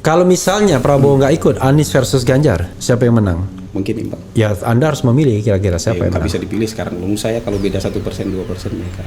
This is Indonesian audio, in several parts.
Kalau misalnya Prabowo nggak ikut, Anies versus Ganjar, siapa yang menang? Mungkin imbang. Ya Anda harus memilih kira-kira siapa yang Nggak menang. bisa dipilih sekarang. Menurut saya kalau beda 1%, 2% mereka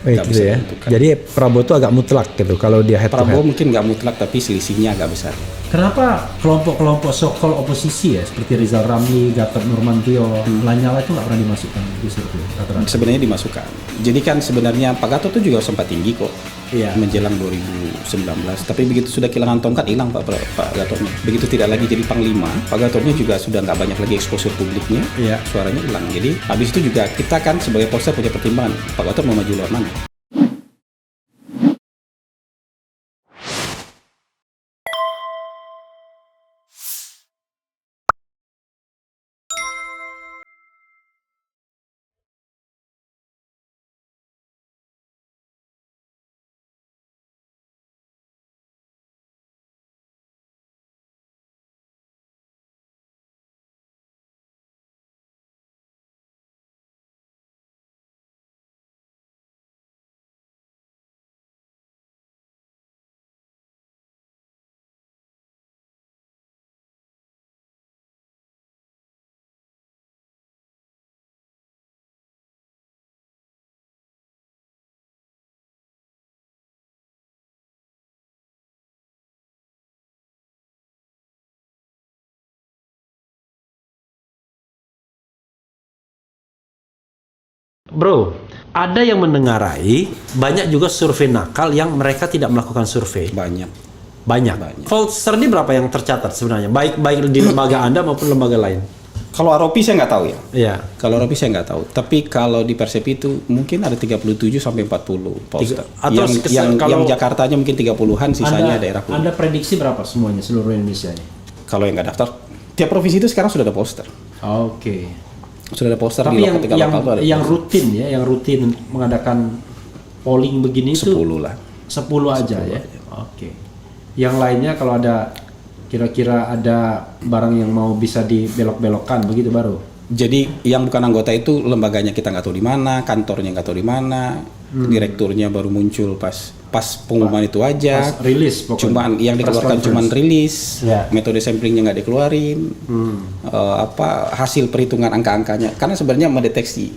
Gitu nggak bisa ya. menentukan. Jadi Prabowo itu agak mutlak gitu kalau dia head to Prabowo head. mungkin nggak mutlak tapi selisihnya agak besar. Kenapa kelompok-kelompok so-called oposisi ya seperti Rizal Ramli, Gatot Nurmantio, Lanyala itu nggak pernah dimasukkan di situ rata-rata? Sebenarnya dimasukkan. Jadi kan sebenarnya Pak Gatot itu juga sempat tinggi kok. Iya. Menjelang 2019. Tapi begitu sudah kehilangan tongkat hilang Pak Gatotnya. Begitu tidak lagi jadi panglima, Pak Gatotnya juga sudah nggak banyak lagi exposure publiknya. Iya. Suaranya hilang. Jadi habis itu juga kita kan sebagai poster punya pertimbangan. Pak Gatot mau maju lewat mana? Bro, ada yang mendengarai banyak juga survei nakal yang mereka tidak melakukan survei. Banyak. Banyak. Voltster ini berapa yang tercatat sebenarnya? Baik di lembaga Anda maupun lembaga lain. Kalau ROP saya nggak tahu ya. Iya. Kalau ROP saya nggak tahu. Tapi kalau di Persepi itu mungkin ada 37 sampai 40 poster. Atau Yang Jakartanya mungkin 30-an, sisanya daerah kuning. Anda prediksi berapa semuanya seluruh Indonesia ini? Kalau yang nggak daftar, tiap provinsi itu sekarang sudah ada poster. Oke. Sudah ada poster Tapi di yang lokal tiga lokal tuh ada yang poster. rutin ya, yang rutin mengadakan polling begini itu 10 lah. 10 aja ya. Oke. Yang lainnya kalau ada kira-kira ada barang yang mau bisa dibelok-belokkan begitu baru. Jadi yang bukan anggota itu lembaganya kita nggak tahu di mana, kantornya nggak tahu di mana, direkturnya baru muncul pas pengumuman itu aja. Pas rilis pokoknya. Cuman yang dikeluarkan Press cuman conference. rilis, Ya. metode samplingnya nggak dikeluarin, hasil perhitungan angka-angkanya. Karena sebenarnya mendeteksi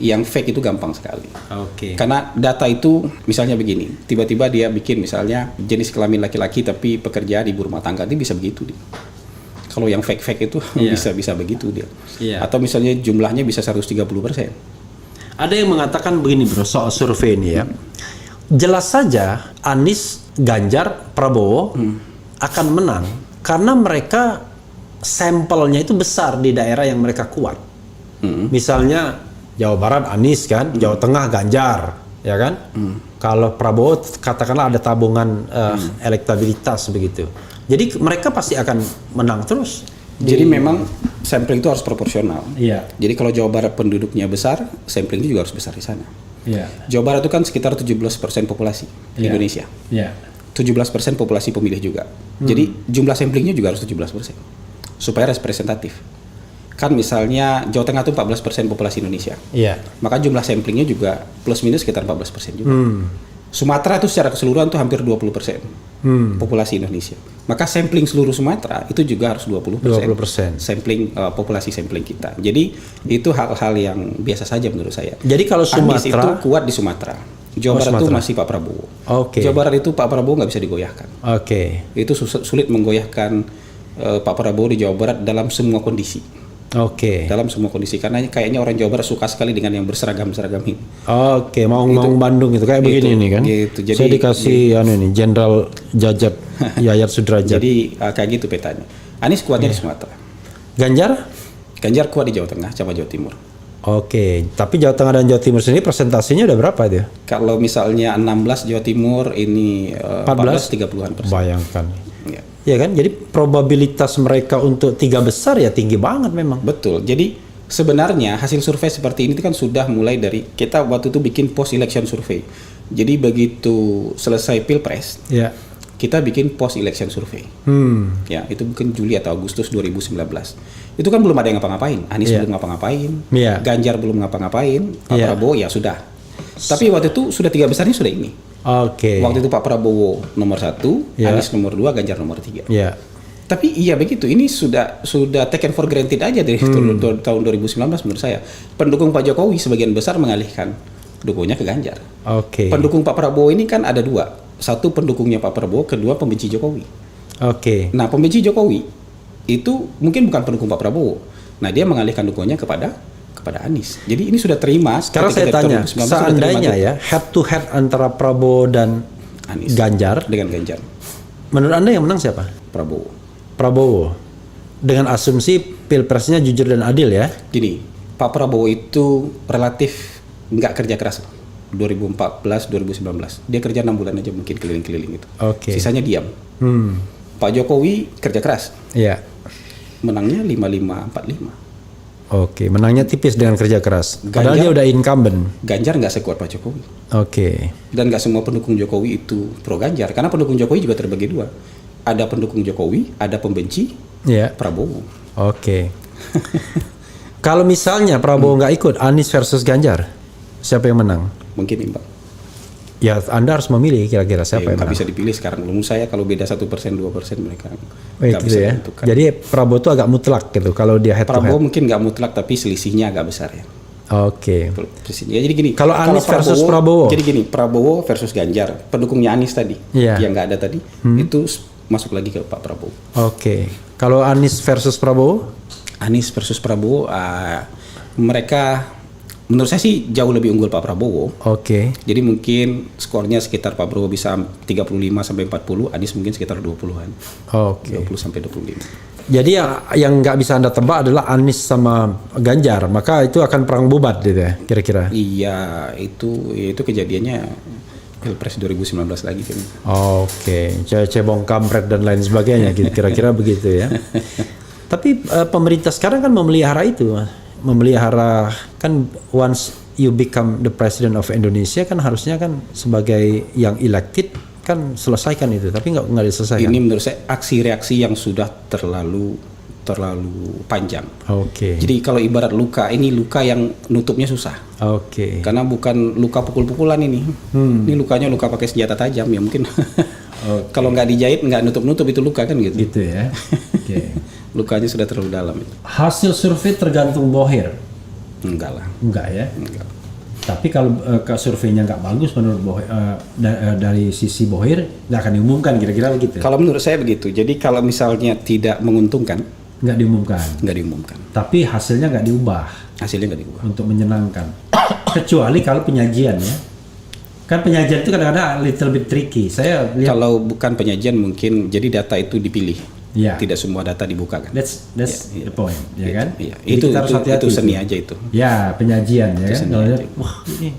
yang fake itu gampang sekali. Oke. Karena data itu misalnya begini, tiba-tiba dia bikin misalnya jenis kelamin laki-laki tapi pekerjaan ibu rumah tangga, itu bisa begitu dia. Kalau yang fake itu Iya. bisa begitu dia. Iya. Atau misalnya jumlahnya bisa 130%. Ada yang mengatakan begini bro soal survei ini ya. Jelas saja Anies, Ganjar, Prabowo akan menang karena mereka sampelnya itu besar di daerah yang mereka kuat. Misalnya Jawa Barat Anies kan, Jawa Tengah Ganjar, ya kan? Kalau Prabowo katakanlah ada tabungan elektabilitas begitu. Jadi mereka pasti akan menang terus. Jadi memang sampling itu harus proporsional. Iya. Jadi kalau Jawa Barat penduduknya besar, samplingnya juga harus besar di sana. Iya. Jawa Barat itu kan sekitar 17% populasi Iya. Indonesia. Iya. 17% populasi pemilih juga. Jadi jumlah samplingnya juga harus 17% supaya representatif. Kan misalnya Jawa Tengah itu 14% populasi Indonesia. Iya. Maka jumlah samplingnya juga plus minus sekitar 14% juga. Sumatera itu secara keseluruhan itu hampir 20% populasi Indonesia. Maka sampling seluruh Sumatera itu juga harus 20%. Sampling populasi sampling kita. Jadi itu hal-hal yang biasa saja menurut saya. Jadi kalau Anies itu Sumatera, kuat di Sumatera. Jawa Barat itu Sumatera. masih Pak Prabowo. Oke. Jawa Barat itu Pak Prabowo nggak bisa digoyahkan. Oke. Itu sulit menggoyahkan Pak Prabowo di Jawa Barat dalam semua kondisi. Oke. Dalam semua kondisi karena kayaknya orang Jawa Barat suka sekali dengan yang berseragam-seragam ini. Oke, Maung Bandung itu kayak begini nih kan. gitu. Jadi- Saya dikasih Jenderal Jajat Yayat Sudrajat. Jadi kayak gitu petanya. Anies kuatnya di Sumatera. Ganjar? Ganjar kuat di Jawa Tengah sama Jawa Timur. Oke, tapi Jawa Tengah dan Jawa Timur sendiri presentasinya udah berapa itu? Kalau misalnya 16 Jawa Timur ini 14 30-an%. Bayangkan. Ya. Ya kan, jadi probabilitas mereka untuk 3 besar ya tinggi banget memang. Betul. Jadi sebenarnya hasil survei seperti ini kan sudah mulai dari kita waktu itu bikin post election survey. Jadi begitu selesai Pilpres, Ya. kita bikin post election survey. Ya, itu mungkin Juli atau Agustus 2019. Itu kan belum ada yang ngapa-ngapain. Anies Iya. belum ngapa-ngapain, Iya. Ganjar belum ngapa-ngapain, Pak Iya. Prabowo ya sudah. Tapi waktu itu sudah 3 besarnya sudah ini. Oke. Waktu itu Pak Prabowo nomor 1, Ya. Anies nomor 2, Ganjar nomor 3. Ya. Tapi iya begitu, ini sudah taken for granted aja dari tahun 2019 menurut saya. Pendukung Pak Jokowi sebagian besar mengalihkan dukungnya ke Ganjar. Oke. Pendukung Pak Prabowo ini kan ada 2. Satu pendukungnya Pak Prabowo, kedua pembenci Jokowi. Oke. Nah, pembenci Jokowi itu mungkin bukan pendukung Pak Prabowo. Nah, dia mengalihkan dukungannya kepada Anies. Jadi ini sudah terima. Sekarang saya ketika tanya, 2019 sudah seandainya terima ya head to head antara Prabowo dan Anies Ganjar, dengan Ganjar, menurut Anda yang menang siapa? Prabowo. Prabowo. Dengan asumsi pilpresnya jujur dan adil ya. Gini, Pak Prabowo itu relatif nggak kerja keras 2014 2019. Dia kerja 6 bulan aja mungkin keliling-keliling itu. Oke. Sisanya diam. Hmm. Pak Jokowi kerja keras. Iya. Menangnya 55-45. Oke, menangnya tipis dengan kerja keras. Padahal Ganjar- dia udah incumbent. Ganjar nggak sekuat Pak Jokowi. Oke. Dan nggak semua pendukung Jokowi itu pro Ganjar. Karena pendukung Jokowi juga terbagi 2. Ada pendukung Jokowi, ada pembenci Iya. Prabowo. Oke. Kalau misalnya Prabowo nggak ikut, Anies versus Ganjar, siapa yang menang? Mungkin Mbak. Ya, Anda harus memilih kira-kira siapa yang Nggak menang. bisa dipilih sekarang. Menurut saya kalau beda 1% 2% mereka Wait, nggak gitu bisa ya. menentukan. Jadi Prabowo itu agak mutlak gitu kalau dia head to Prabowo head. mungkin nggak mutlak tapi selisihnya agak besar ya. Oke. Persisnya. Ya, jadi gini. Kalau Anies versus Prabowo? Jadi gini, Prabowo versus Ganjar. Pendukungnya Anies tadi, Iya. yang nggak ada tadi, itu masuk lagi ke Pak Prabowo. Oke. Kalau Anies versus Prabowo? Anies versus Prabowo, mereka menurut saya sih jauh lebih unggul Pak Prabowo. Oke. Jadi mungkin skornya sekitar Pak Prabowo bisa 35 sampai 40, Anies mungkin sekitar 20-an. Oke. 20 sampai 25. Jadi yang nggak bisa Anda tebak adalah Anies sama Ganjar, maka itu akan perang bubat gitu ya, kira-kira. Iya, itu kejadiannya Pilpres 2019 lagi kan. Oke, cebong kampret dan lain sebagainya, gitu, kira-kira begitu ya. Tapi pemerintah sekarang kan memelihara itu, memelihara kan once you become the president of Indonesia kan harusnya kan sebagai yang elected kan selesaikan itu, tapi nggak diselesaikan. Ini menurut saya aksi reaksi yang sudah terlalu panjang. Oke. Jadi kalau ibarat luka, ini luka yang nutupnya susah. Oke. Karena bukan luka pukul-pukulan ini. Ini lukanya luka pakai senjata tajam ya mungkin. Kalau nggak dijahit, nggak nutup-nutup itu luka kan gitu. Gitu ya. Oke. Lukanya sudah terlalu dalam itu. Hasil survei tergantung Bohir. Enggak lah. Enggak ya. Enggak. Tapi kalau surveinya nggak bagus menurut Bohir, dari sisi Bohir nggak akan diumumkan kira-kira begitu. Kalau menurut saya begitu. Jadi kalau misalnya tidak menguntungkan, Nggak diumumkan. nggak diumumkan. Tapi hasilnya nggak diubah Hasilnya nggak diubah. untuk menyenangkan. Kecuali kalau penyajian ya. Kan penyajian itu kadang-kadang little bit tricky. Saya lihat. Kalau bukan penyajian mungkin jadi data itu dipilih. Ya. Tidak semua data dibuka kan. That's the point, ya kan? Iya. Jadi Itu kita harus hati-hati seni itu. aja itu. Ya, penyajian ya kan. seni Kalau aja. lihat, wah ini.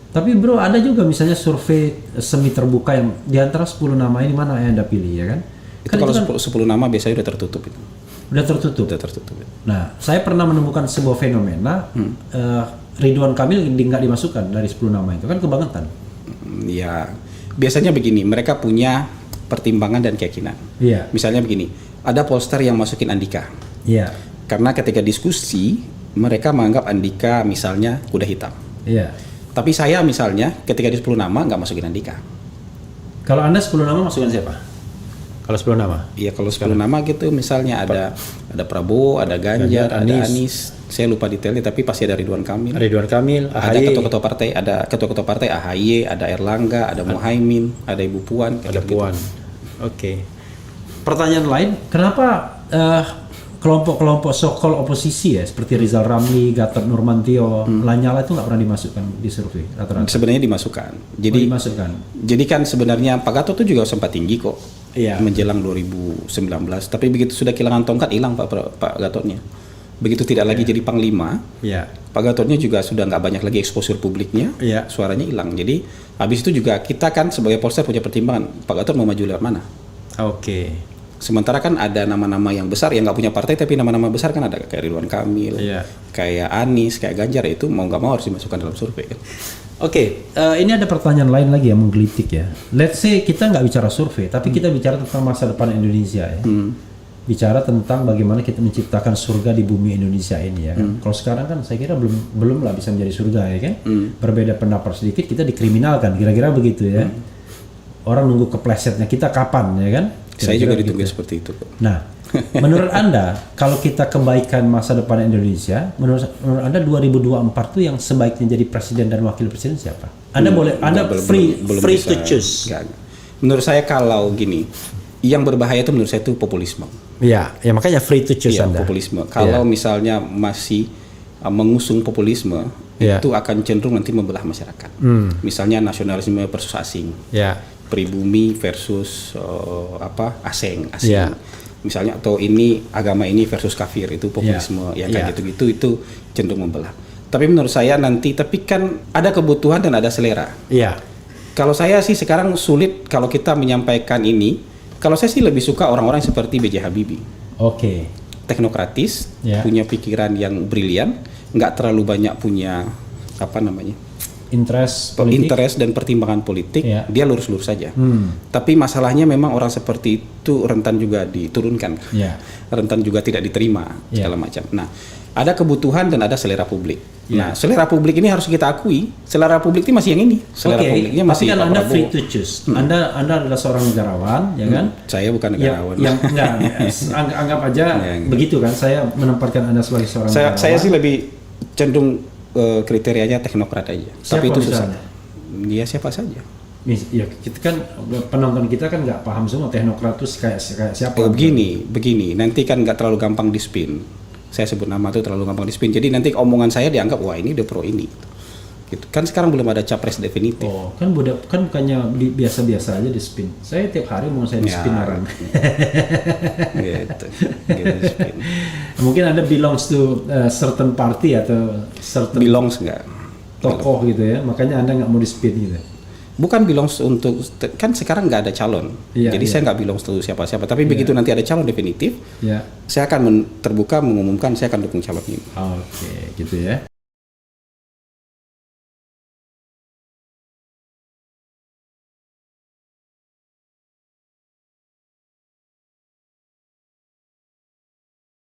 Tapi bro, ada juga misalnya survei semi terbuka yang di antara 10 nama ini mana yang Anda pilih ya kan? Itu Kan kalau itu kan 10 nama biasanya udah tertutup itu. udah tertutup. Udah tertutup. Nah, saya pernah menemukan sebuah fenomena Ridwan Kamil nggak dimasukkan dari 10 nama itu kan kebangetan. Ya, biasanya begini, mereka punya pertimbangan dan keyakinan. Iya. Misalnya begini, ada pollster yang masukin Andika. Iya. Karena ketika diskusi, mereka menganggap Andika misalnya kuda hitam. Iya. Tapi saya misalnya ketika di 10 nama nggak masukin Andika. Kalau Anda 10 nama masukkan siapa? Kalau 10 nama. Iya, kalau 10 nama gitu misalnya ada Prabowo, ada Ganjar, ada Anies. Saya lupa detailnya tapi pasti ada Ridwan Kamil. Ridwan Kamil, Ada AHY, ketua-ketua partai, AHY, ada Erlangga, ada Muhaimin, ada Ibu Puan, kayak ada gitu-gitu. Puan. Oke. Pertanyaan lain, kenapa kelompok-kelompok so-called oposisi ya seperti Rizal Ramli, Gatot Nurmantio, Lanyala itu nggak pernah dimasukkan di survei rata-rata? Sebenarnya dimasukkan. Jadi Dimasukkan. Jadi kan sebenarnya Pak Gatot itu juga sempat tinggi kok. Iya. Menjelang 2019. Tapi begitu sudah kehilangan tongkat hilang Pak Gatotnya. Begitu tidak lagi jadi panglima, Iya. Pak Gatotnya juga sudah nggak banyak lagi exposure publiknya. Iya. Suaranya hilang. Jadi habis itu juga kita kan sebagai pollster punya pertimbangan Pak Gatot mau maju lewat mana. Oke. Sementara kan ada nama-nama yang besar yang nggak punya partai tapi nama-nama besar kan ada kayak Ridwan Kamil, Iya. kayak Anies, kayak Ganjar itu mau nggak mau harus dimasukkan dalam survei kan. Oke, ini ada pertanyaan lain lagi yang menggelitik ya. Let's say kita nggak bicara survei, tapi kita bicara tentang masa depan Indonesia ya. bicara tentang bagaimana kita menciptakan surga di bumi Indonesia ini ya kan. Kalau sekarang kan saya kira belum lah bisa menjadi surga ya kan. Berbeda pendapat sedikit kita dikriminalkan, kira-kira begitu ya. Orang nunggu keplesetnya kita kapan ya kan. Saya juga ditunggu gitu. seperti itu. Nah, menurut Anda kalau kita kebaikan masa depan Indonesia, menurut Anda 2024 tuh yang sebaiknya jadi presiden dan wakil presiden siapa? Anda free bisa. to choose. Enggak. Menurut saya kalau gini, yang berbahaya itu menurut saya itu populisme. Ya makanya free to choose Iya, Anda. populisme. Kalau misalnya masih mengusung populisme, itu akan cenderung nanti membelah masyarakat. Misalnya nasionalisme versus asing. Ya. Pribumi versus asing. Ya. Misalnya atau ini agama ini versus kafir, itu populisme yang kayak gitu-gitu itu cenderung membelah. Tapi menurut saya nanti kan ada kebutuhan dan ada selera. Iya. Kalau saya sih sekarang sulit kalau kita menyampaikan ini. Kalau saya sih lebih suka orang-orang seperti B.J. Habibie. Oke. Teknokratis, punya pikiran yang brilian, nggak terlalu banyak punya interest dan pertimbangan politik, dia lurus-lurus saja. Tapi masalahnya memang orang seperti itu rentan juga diturunkan, rentan juga tidak diterima segala macam. Nah, ada kebutuhan dan ada selera publik. Nah, selera publik ini harus kita akui, selera publik ini masih yang ini. Selera publiknya masih. Tapi kan Anda free to choose. Anda adalah seorang negarawan, ya kan? Saya bukan negarawan. Anggap aja begitu kan? Saya menempatkan Anda sebagai seorang negarawan. Saya sih lebih cenderung kriterianya teknokrat aja. Siapa tapi itu misalnya? susah. Ya siapa saja. Ya kita kan penonton kita kan nggak paham semua teknokrat itu kayak siapa. Begini. Nanti kan nggak terlalu gampang di spin. Saya sebut nama itu terlalu gampang di spin. Jadi nanti omongan saya dianggap wah ini udah pro ini. Gitu. Kan sekarang belum ada capres definitif. Oh, kan bukannya biasa-biasa aja di spin. Saya tiap hari mau saya di spin orang. Gitu spin. Mungkin Anda belongs to certain party atau certain belongs enggak tokoh gitu ya. Makanya Anda nggak mau di spin gitu. Bukan belongs untuk, kan sekarang nggak ada calon, jadi saya nggak belongs untuk siapa-siapa. Tapi begitu nanti ada calon definitif, saya akan terbuka mengumumkan saya akan dukung calon ini. Oke, gitu ya.